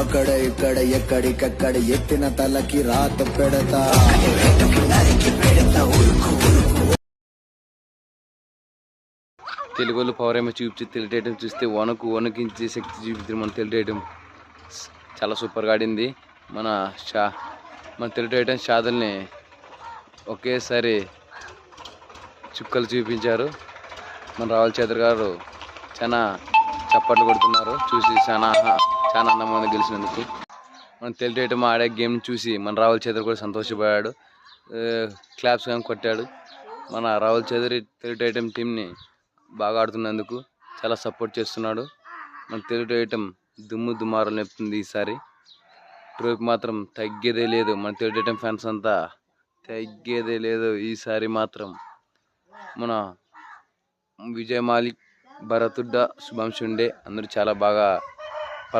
అక్కడ ఇక్కడ ఎక్కడికెక్కడ ఎత్తిన తలకి రాత పెడతా. తెలుగులో పవర్ ఏమో చూపించి తెలియటం చూస్తే వణికించే శక్తి చూపించింది. మనం తెలియటం చాలా సూపర్గా ఆడింది. మన తెలియటం షాదుల్ని ఒకేసారి చుక్కలు చూపించారు. మన రాహుల్ చౌదరి గారు చాలా చప్పట్లు కొడుతున్నారు చూసి. చాలా ఆనందంగా గెలిచినందుకు. మనం తెలియటం ఆడే గేమ్ చూసి మన రాహుల్ చౌదరి కూడా సంతోషపడ్డాడు. క్లాప్స్ కొట్టాడు. మన రాహుల్ చౌదరి తెలియటం టీంని బాగా ఆడుతున్నందుకు చాలా సపోర్ట్ చేస్తున్నాడు. మన తెలియటం దుమారం లేపుతుంది. ఈసారి ట్రోఫీ మాత్రం తగ్గేదే లేదు. మన తెలియటం ఫ్యాన్స్ అంతా తగ్గేదే లేదు. ఈసారి మాత్రం మన విజయ్ మాలిక్, భరతుడ్డా, శుభం షుండే అందరూ చాలా బాగా